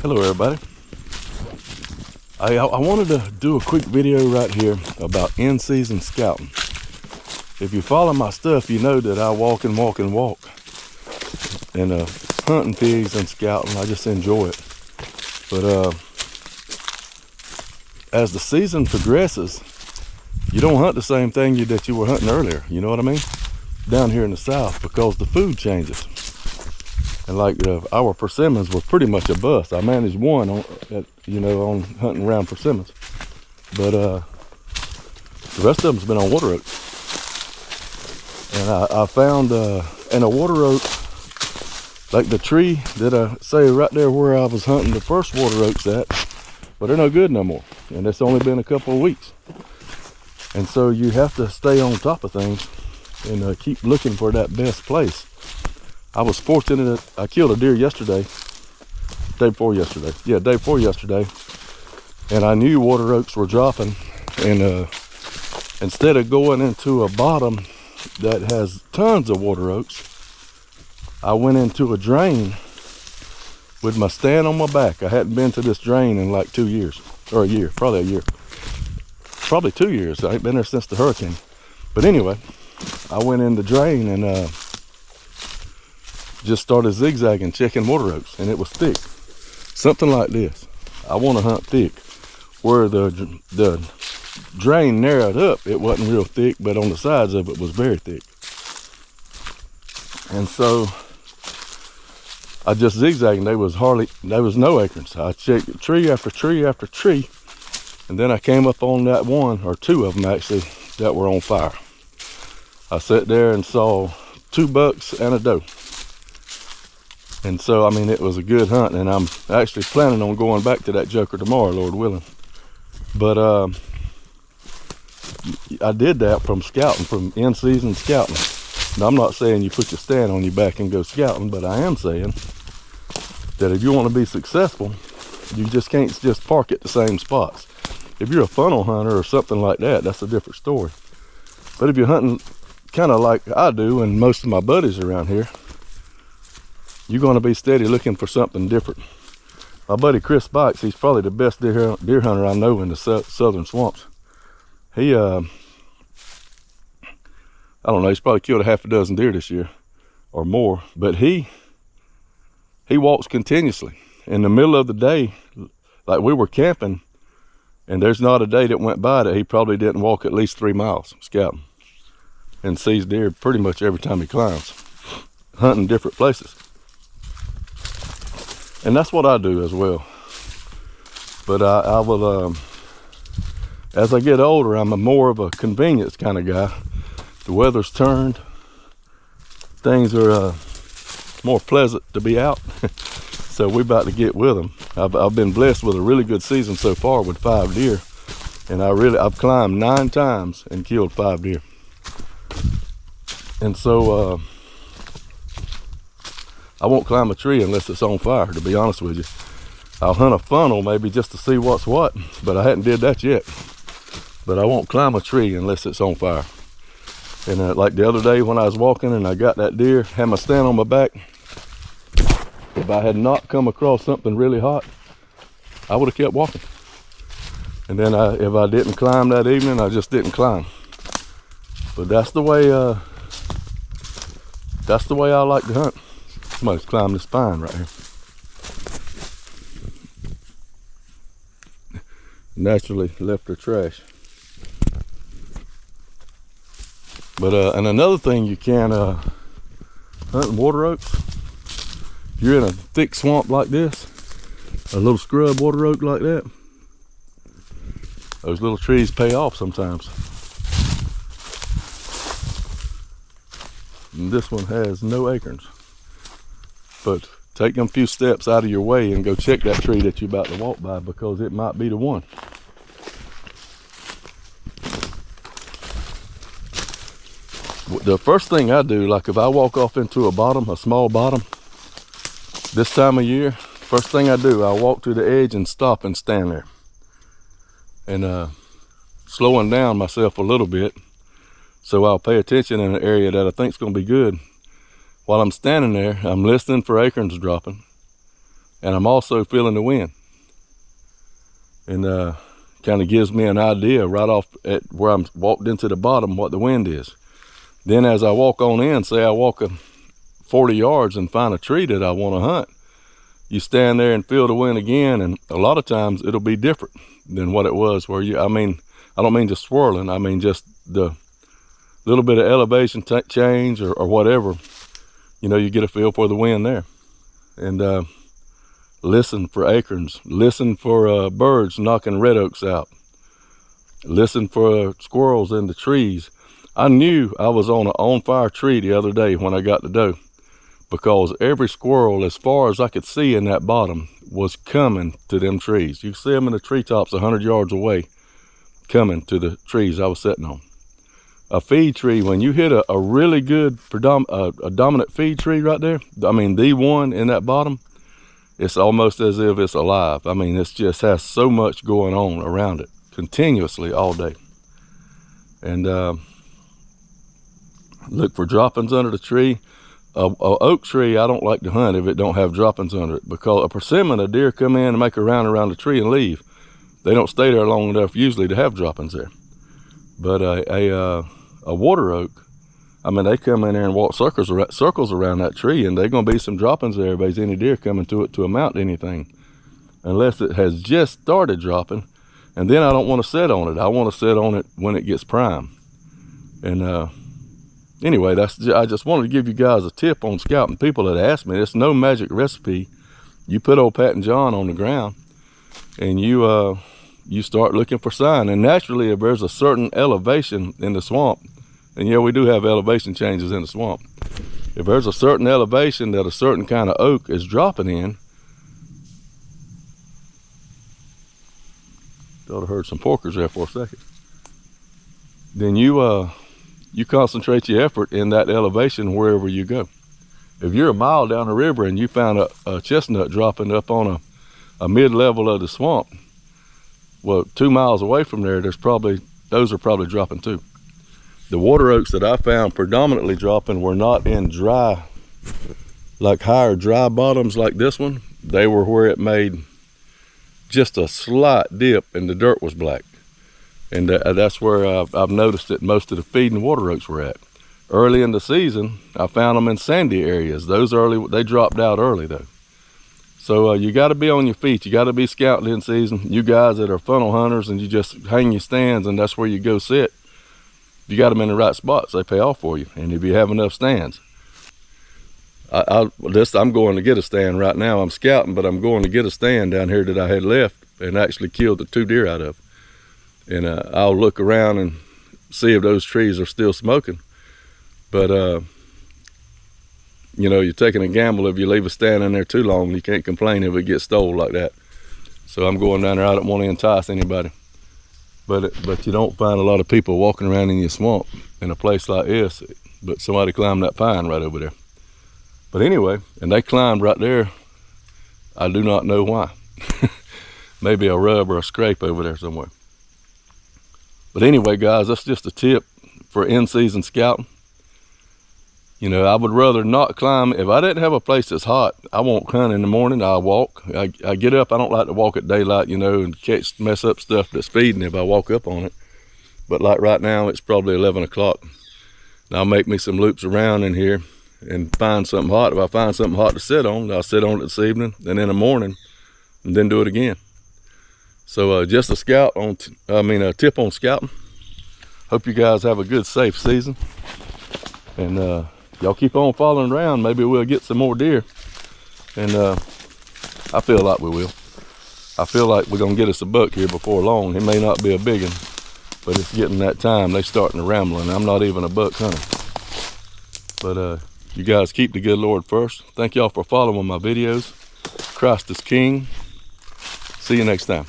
Hello everybody. I wanted to do a quick video right here about in-season scouting. If you follow my stuff, you know that I walk and walk and walk. And hunting pigs and scouting, I just enjoy it. But as the season progresses, you don't hunt the same thing that you were hunting earlier, you know what I mean? Down here in the south, because the food changes. And like our persimmons were pretty much a bust. I managed one on hunting around persimmons, but the rest of them's been on water oaks. And I found in a water oak, like the tree that I say right there where I was hunting the first water oaks at, but they're no good no more. And it's only been a couple of weeks. And so you have to stay on top of things and keep looking for that best place. I was fortunate that I killed a deer yesterday, day before yesterday, and I knew water oaks were dropping, and instead of going into a bottom that has tons of water oaks, I went into a drain with my stand on my back. I hadn't been to this drain in like 2 years, or a year, probably 2 years. I ain't been there since the hurricane. But anyway, I went in the drain and just started zigzagging, checking water oaks, and it was thick. Something like this. I want to hunt thick. Where the drain narrowed up, it wasn't real thick, but on the sides of it was very thick. And so I just zigzagged, and there was no acorns. I checked tree after tree after tree, and then I came up on that one, or two of them actually, that were on fire. I sat there and saw 2 bucks and a doe. And so, I mean, it was a good hunt, and I'm actually planning on going back to that joker tomorrow, Lord willing. But I did that from scouting, from in-season scouting. Now, I'm not saying you put your stand on your back and go scouting, but I am saying that if you want to be successful, you just can't just park at the same spots. If you're a funnel hunter or something like that, that's a different story. But if you're hunting kind of like I do and most of my buddies around here, you're going to be steady looking for something different. My buddy Chris Bikes, he's probably the best deer hunter I know in the southern swamps. He, I don't know, he's probably killed a half a dozen deer this year or more, but he walks continuously. In the middle of the day, like we were camping, and there's not a day that went by that he probably didn't walk at least 3 miles scouting, and sees deer pretty much every time he climbs, hunting different places. And that's what I do as well. But I will, as I get older, I'm more of a convenience kind of guy. The weather's turned. Things are more pleasant to be out. So we're about to get with them. I've been blessed with a really good season so far with 5 deer. And I've climbed 9 times and killed 5 deer. And so, I won't climb a tree unless it's on fire, to be honest with you. I'll hunt a funnel maybe just to see what's what, but I hadn't did that yet. But I won't climb a tree unless it's on fire. And like the other day when I was walking and I got that deer, had my stand on my back, if I had not come across something really hot, I would have kept walking. And then if I didn't climb that evening, I just didn't climb. But that's the way I like to hunt. Somebody's climbed this pine right here. Naturally left their trash. But and another thing you can hunt in water oaks. If you're in a thick swamp like this, a little scrub water oak like that, those little trees pay off sometimes. And this one has no acorns. But take them a few steps out of your way and go check that tree that you're about to walk by, because it might be the one. The first thing I do, like if I walk off into a small bottom, this time of year, first thing I do, I walk to the edge and stop and stand there. And slowing down myself a little bit, so I'll pay attention in an area that I think is going to be good. While I'm standing there, I'm listening for acorns dropping. and I'm also feeling the wind. And kind of gives me an idea right off at where I'm walked into the bottom what the wind is. Then as I walk on in, say I walk 40 yards and find a tree that I want to hunt, you stand there and feel the wind again, and a lot of times it'll be different than what it was where you, I don't mean just swirling, I mean just the little bit of elevation change or whatever, you know, you get a feel for the wind there. And listen for acorns, listen for birds knocking red oaks out, listen for squirrels in the trees. I knew I was on an on-fire tree the other day when I got the doe, because every squirrel, as far as I could see in that bottom, was coming to them trees. You see them in the treetops 100 yards away, coming to the trees I was sitting on. A feed tree, when you hit a really good a dominant feed tree right there, I mean the one in that bottom, it's almost as if it's alive. I mean, it just has so much going on around it continuously all day. And look for droppings under the tree. A oak tree I don't like to hunt if it don't have droppings under it, because a persimmon, a deer come in and make a round around the tree and leave. They don't stay there long enough usually to have droppings there. But a water oak, I mean, they come in there and walk circles around that tree, and there's gonna be some droppings there if there's any deer coming to it to amount to anything, unless it has just started dropping. And then I don't want to sit on it. I want to sit on it when it gets prime. And anyway, I just wanted to give you guys a tip on scouting. People that ask me, it's no magic recipe. You put old Pat and John on the ground, and you start looking for sign. And naturally, if there's a certain elevation in the swamp, and yeah, we do have elevation changes in the swamp. If there's a certain elevation that a certain kind of oak is dropping in, thought I heard some porkers there for a second. Then you concentrate your effort in that elevation wherever you go. If you're a mile down the river and you found a chestnut dropping up on a mid-level of the swamp, well, 2 miles away from there, those are probably dropping too. The water oaks that I found predominantly dropping were not in dry, like higher dry bottoms like this one. They were where it made just a slight dip and the dirt was black. And that's where I've noticed that most of the feeding water oaks were at. Early in the season, I found them in sandy areas. They dropped out early though. So you got to be on your feet. You got to be scouting in season. You guys that are funnel hunters and you just hang your stands and that's where you go sit, you got them in the right spots. They pay off for you. And if you have enough stands, I'm going to get a stand right now. I'm scouting, but I'm going to get a stand down here that I had left and actually killed the 2 deer out of. And I'll look around and see if those trees are still smoking. But you know, you're taking a gamble if you leave a stand in there too long. You can't complain if it gets stole like that. So I'm going down there. I don't want to entice anybody. But you don't find a lot of people walking around in your swamp in a place like this. But somebody climbed that pine right over there. But anyway, and they climbed right there. I do not know why. Maybe a rub or a scrape over there somewhere. But anyway, guys, that's just a tip for in-season scouting. You know, I would rather not climb. If I didn't have a place that's hot, I won't hunt in the morning. I'll walk. I get up. I don't like to walk at daylight, you know, and mess up stuff that's feeding if I walk up on it. But like right now, it's probably 11 o'clock. I'll make me some loops around in here and find something hot. If I find something hot to sit on, I'll sit on it this evening and in the morning and then do it again. So just a tip on scouting. Hope you guys have a good, safe season. And y'all keep on following around. Maybe we'll get some more deer. And I feel like we will. I feel like we're gonna get us a buck here before long. He may not be a big one, but it's getting that time. They starting to ramble, and I'm not even a buck hunter. But you guys keep the good Lord first. Thank y'all for following my videos. Christ is King. See you next time.